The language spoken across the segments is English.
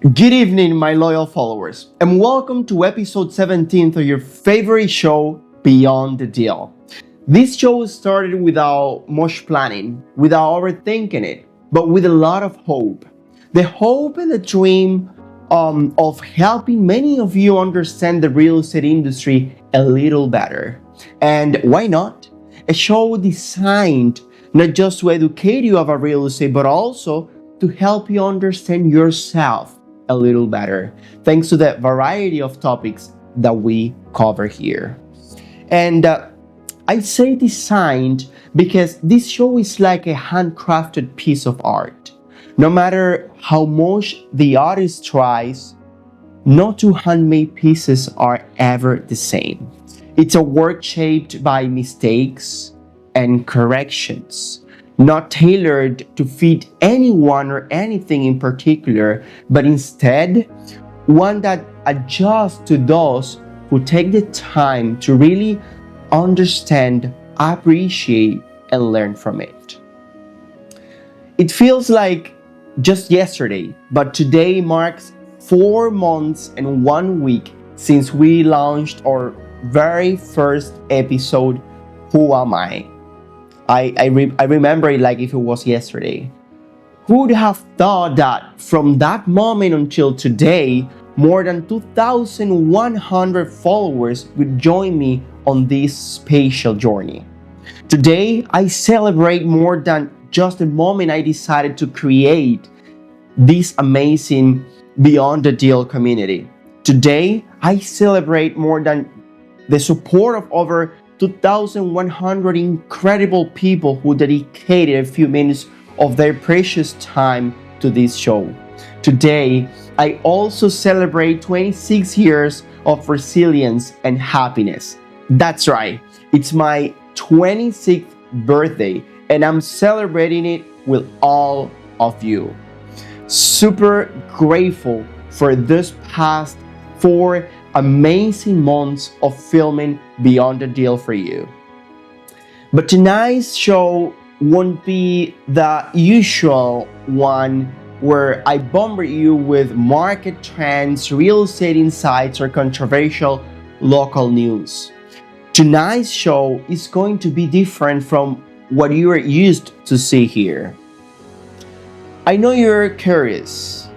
Good evening, my loyal followers, and welcome to episode 17 of your favorite show, Beyond the Deal. This show started without much planning, without overthinking it, but with a lot of hope. The hope and the dream of helping many of you understand the real estate industry a little better. And why not? A show designed not just to educate you about real estate, but also to help you understand yourself a little better, thanks to the variety of topics that we cover here. And I say designed because this show is like a handcrafted piece of art. No matter how much the artist tries, no two handmade pieces are ever the same. It's a work shaped by mistakes and corrections, not tailored to fit anyone or anything in particular, but instead one that adjusts to those who take the time to really understand, appreciate, and learn from it. It feels like just yesterday, but today marks 4 months and 1 week since we launched our very first episode, Who Am I? I remember it like if it was yesterday. Who would have thought that from that moment until today, more than 2,100 followers would join me on this spatial journey? Today, I celebrate more than just the moment I decided to create this amazing Beyond the Deal community. Today, I celebrate more than the support of over 2,100 incredible people who dedicated a few minutes of their precious time to this show. Today, I also celebrate 26 years of resilience and happiness. That's right, it's my 26th birthday, and I'm celebrating it with all of you. Super grateful for this past 4 amazing months of filming Beyond the Deal for you. But tonight's show won't be the usual one where I bombard you with market trends, real estate insights, or controversial local news. Tonight's show is going to be different from what you are used to see here. I know you're curious.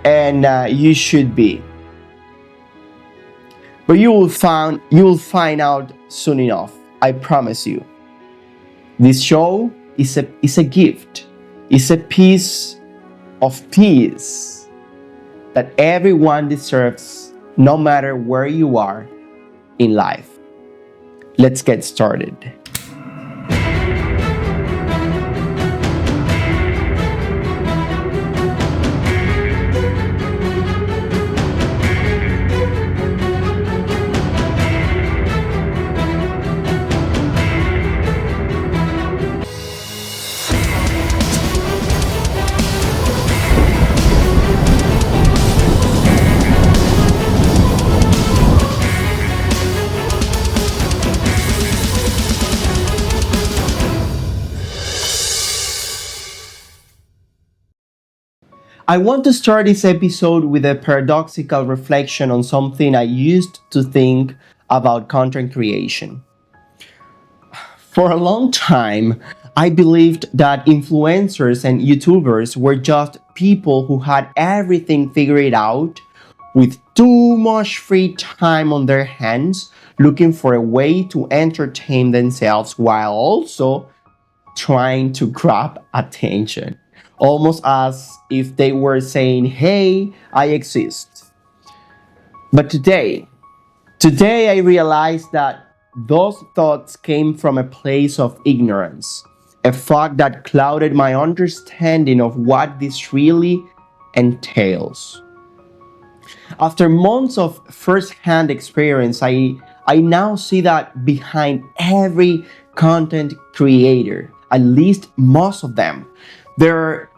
And you should be. But you will find out soon enough. I promise you. This show is a gift. It's a piece of peace that everyone deserves, no matter where you are in life. Let's get started. I want to start this episode with a paradoxical reflection on something I used to think about content creation. For a long time, I believed that influencers and YouTubers were just people who had everything figured out with too much free time on their hands, looking for a way to entertain themselves while also trying to grab attention. Almost as if they were saying, hey, I exist. But today I realized that those thoughts came from a place of ignorance, a fog that clouded my understanding of what this really entails. After months of first-hand experience, I now see that behind every content creator, at least most of them, there are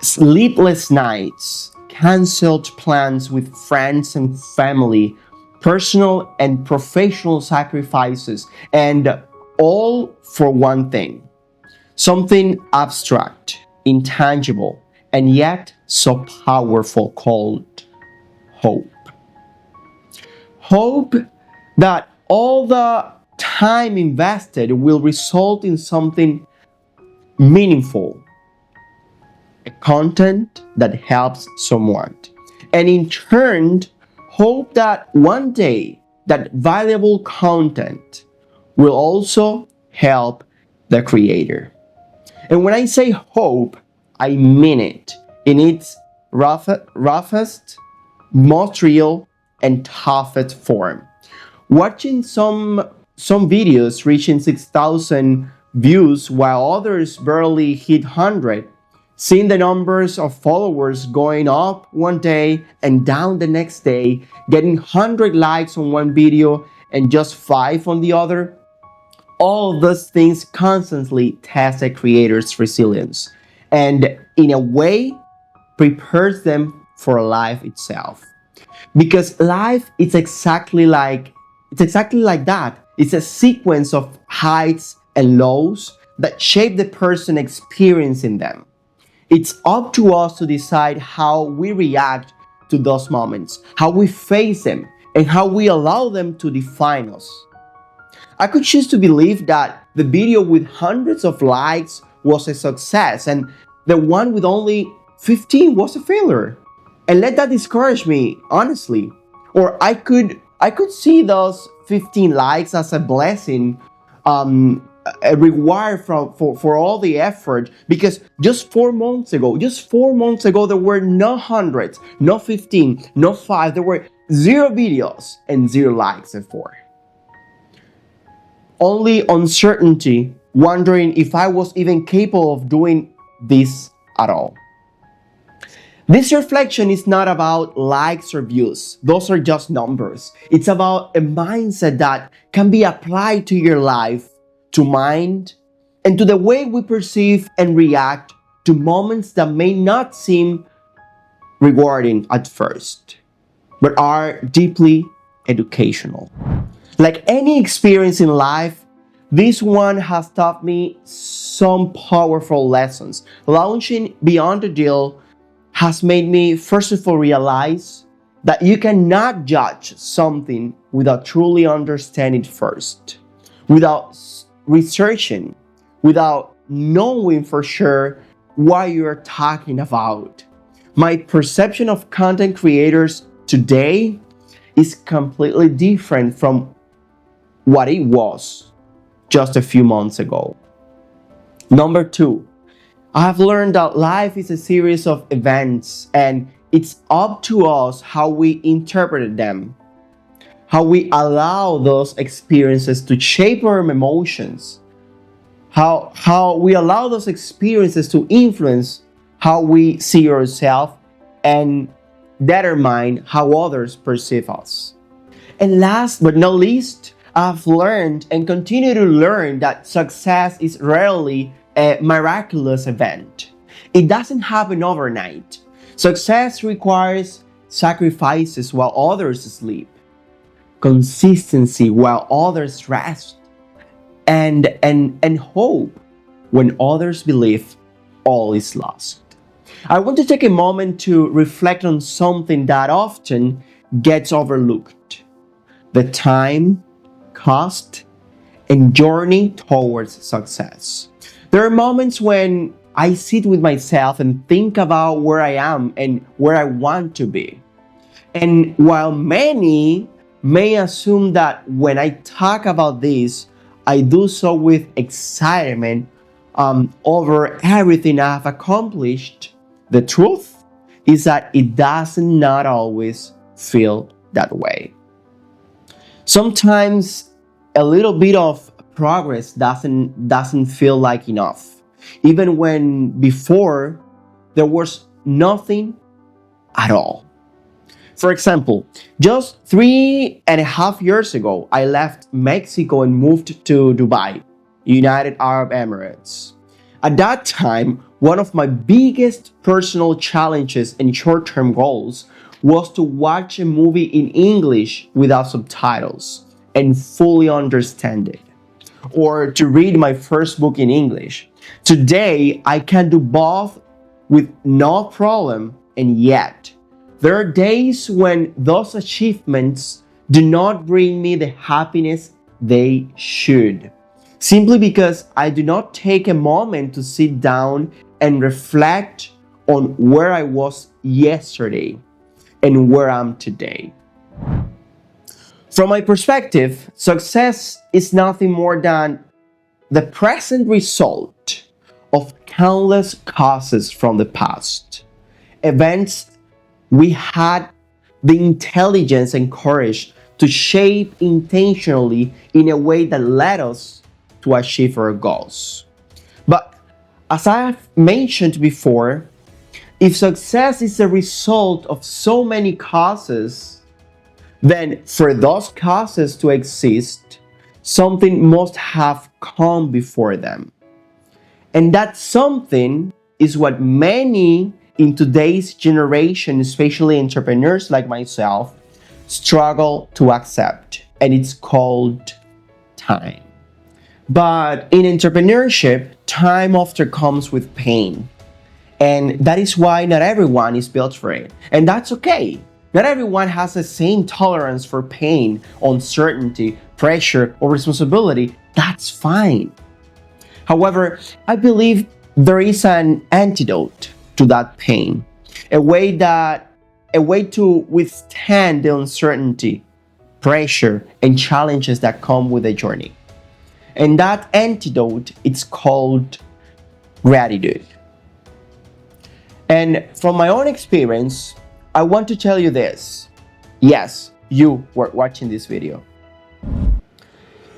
sleepless nights, canceled plans with friends and family, personal and professional sacrifices, and all for one thing. Something abstract, intangible, and yet so powerful called hope. Hope that all the time invested will result in something meaningful, a content that helps someone. And in turn, hope that one day that valuable content will also help the creator. And when I say hope, I mean it in its roughest, most real, and toughest form. Watching some videos reaching 6,000 views while others barely hit 100, seeing the numbers of followers going up one day and down the next day, getting 100 likes on one video and just 5 on the other, all of those things constantly test a creator's resilience and in a way prepares them for life itself. Because life is exactly like that. It's a sequence of heights and lows that shape the person experiencing them. It's up to us to decide how we react to those moments, how we face them, and how we allow them to define us. I could choose to believe that the video with hundreds of likes was a success and the one with only 15 was a failure. And let that discourage me, honestly. Or I could see those 15 likes as a blessing, a reward for all the effort, because just 4 months ago, there were no hundreds, no 15, no 5, there were 0 videos and 0 likes before. Only uncertainty, wondering if I was even capable of doing this at all. This reflection is not about likes or views. Those are just numbers. It's about a mindset that can be applied to your life, to mind, and to the way we perceive and react to moments that may not seem rewarding at first, but are deeply educational. Like any experience in life, this one has taught me some powerful lessons. Launching Beyond the Deal has made me first of all realize that you cannot judge something without truly understanding it first, without researching, without knowing for sure what you're talking about. My perception of content creators today is completely different from what it was just a few months ago. Number 2, I have learned that life is a series of events and it's up to us how we interpret them, how we allow those experiences to shape our emotions, how we allow those experiences to influence how we see ourselves and determine how others perceive us. And last but not least, I've learned and continue to learn that success is rarely a miraculous event. It doesn't happen overnight. Success requires sacrifices while others sleep, consistency while others rest, and hope when others believe all is lost. I want to take a moment to reflect on something that often gets overlooked: the time, cost, and journey towards success. There are moments when I sit with myself and think about where I am and where I want to be. And while many may assume that when I talk about this, I do so with excitement over everything I've accomplished, the truth is that it does not always feel that way. Sometimes a little bit of progress doesn't feel like enough, even when before there was nothing at all. For example, just 3.5 years ago, I left Mexico and moved to Dubai, United Arab Emirates. At that time, one of my biggest personal challenges and short-term goals was to watch a movie in English without subtitles and fully understand it, or to read my first book in English. Today, I can do both with no problem, and yet there are days when those achievements do not bring me the happiness they should. Simply because I do not take a moment to sit down and reflect on where I was yesterday and where I'm today. From my perspective, success is nothing more than the present result of countless causes from the past. Events we had the intelligence and courage to shape intentionally in a way that led us to achieve our goals. But as I have mentioned before, if success is a result of so many causes, then for those causes to exist, something must have come before them. And that something is what many in today's generation, especially entrepreneurs like myself, struggle to accept. And it's called time. But in entrepreneurship, time often comes with pain. And that is why not everyone is built for it. And that's okay. Not everyone has the same tolerance for pain, uncertainty, pressure, or responsibility. That's fine. However, I believe there is an antidote to that pain, a way to withstand the uncertainty, pressure, and challenges that come with the journey. And that antidote, it's called gratitude. And from my own experience, I want to tell you this. Yes, you were watching this video.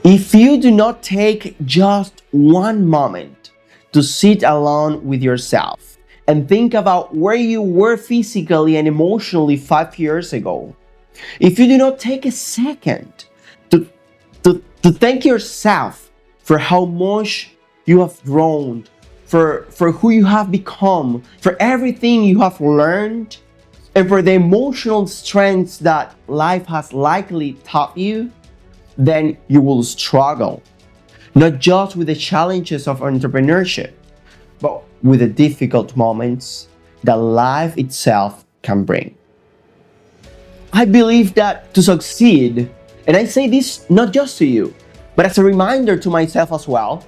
If you do not take just one moment to sit alone with yourself and think about where you were physically and emotionally 5 years ago, if you do not take a second to thank yourself for how much you have grown, for who you have become, for everything you have learned, and for the emotional strengths that life has likely taught you, then you will struggle, not just with the challenges of entrepreneurship, but with the difficult moments that life itself can bring. I believe that to succeed, and I say this not just to you, but as a reminder to myself as well,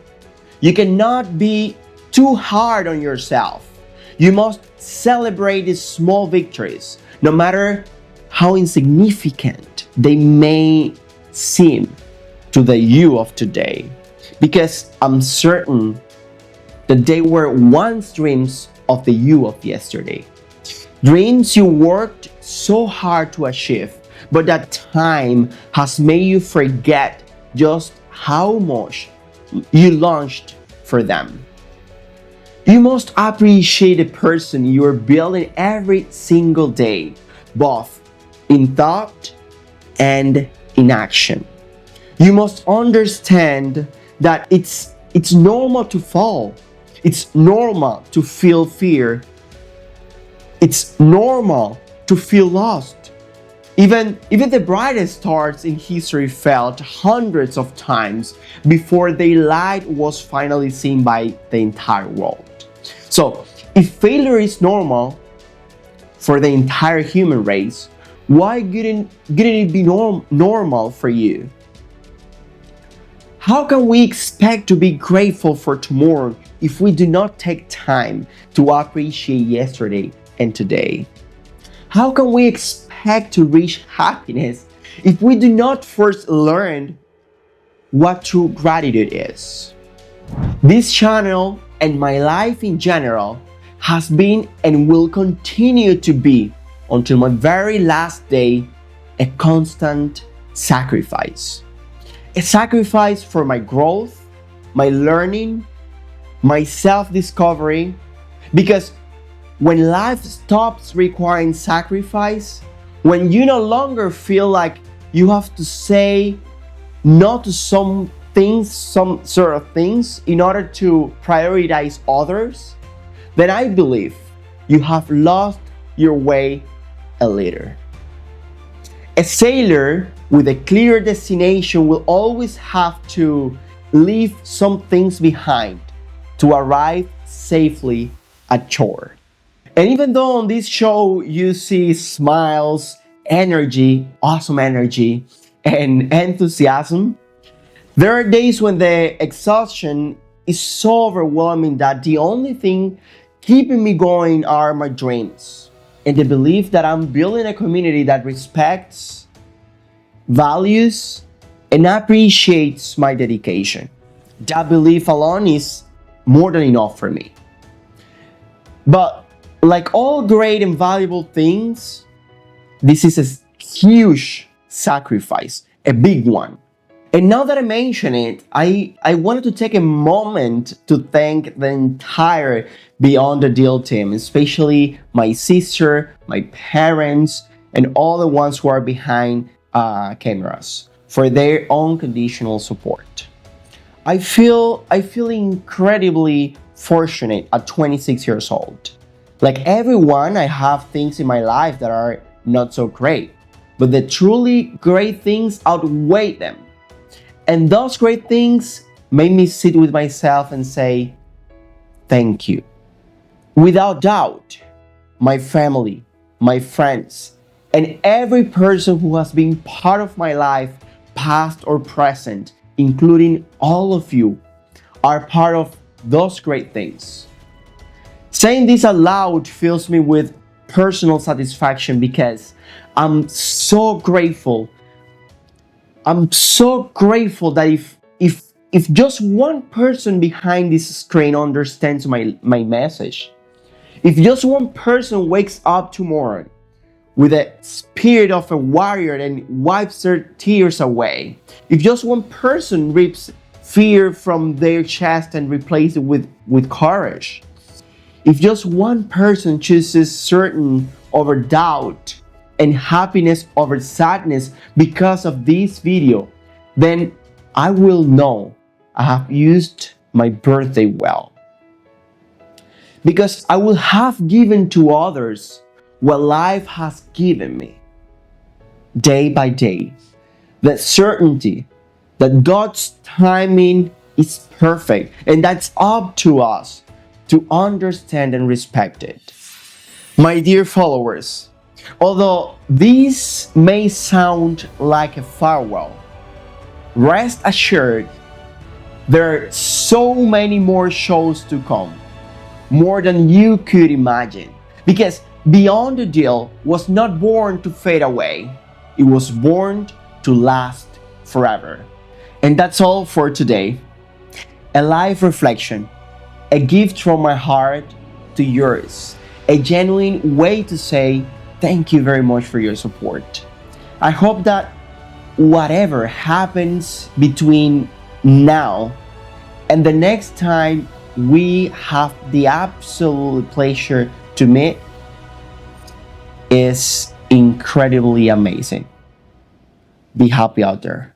you cannot be too hard on yourself. You must celebrate these small victories, no matter how insignificant they may seem to the you of today, because I'm certain that they were once dreams of the you of yesterday. Dreams you worked so hard to achieve, but that time has made you forget just how much you launched for them. You must appreciate the person you are building every single day, both in thought and in action. You must understand that it's normal to fall. It's normal to feel fear. It's normal to feel lost. Even the brightest stars in history failed hundreds of times before their light was finally seen by the entire world. So, if failure is normal for the entire human race, why couldn't it be normal for you? How can we expect to be grateful for tomorrow if we do not take time to appreciate yesterday and today? How can we expect to reach happiness if we do not first learn what true gratitude is? This channel and my life in general has been and will continue to be, until my very last day, a constant sacrifice. A sacrifice for my growth, my learning, my self-discovery. Because when life stops requiring sacrifice, when you no longer feel like you have to say no to some sort of things in order to prioritize others, then I believe you have lost your way a little. A sailor with a clear destination will always have to leave some things behind to arrive safely at shore. And even though on this show you see smiles, energy, awesome energy, and enthusiasm, there are days when the exhaustion is so overwhelming that the only thing keeping me going are my dreams and the belief that I'm building a community that respects, values, and appreciates my dedication. That belief alone is more than enough for me. But like all great and valuable things, this is a huge sacrifice, a big one. And now that I mention it, I wanted to take a moment to thank the entire Beyond the Deal team, especially my sister, my parents, and all the ones who are behind cameras for their unconditional support. I feel incredibly fortunate at 26 years old. Like everyone, I have things in my life that are not so great, but the truly great things outweigh them. And those great things made me sit with myself and say, thank you. Without doubt, my family, my friends, and every person who has been part of my life, past or present, including all of you, are part of those great things. Saying this aloud fills me with personal satisfaction because I'm so grateful. I'm so grateful that if just one person behind this screen understands my message, if just one person wakes up tomorrow with a spirit of a warrior and wipes their tears away, if just one person rips fear from their chest and replaces it with courage, if just one person chooses certain over doubt and happiness over sadness because of this video, then I will know I have used my birthday well. Because I will have given to others what life has given me day by day. The certainty that God's timing is perfect and that's up to us to understand and respect it. My dear followers, although this may sound like a farewell, rest assured there are so many more shows to come, more than you could imagine. Because Beyond the Deal was not born to fade away, it was born to last forever. And that's all for today. A live reflection, a gift from my heart to yours, a genuine way to say thank you very much for your support. I hope that whatever happens between now and the next time we have the absolute pleasure to meet is incredibly amazing. Be happy out there.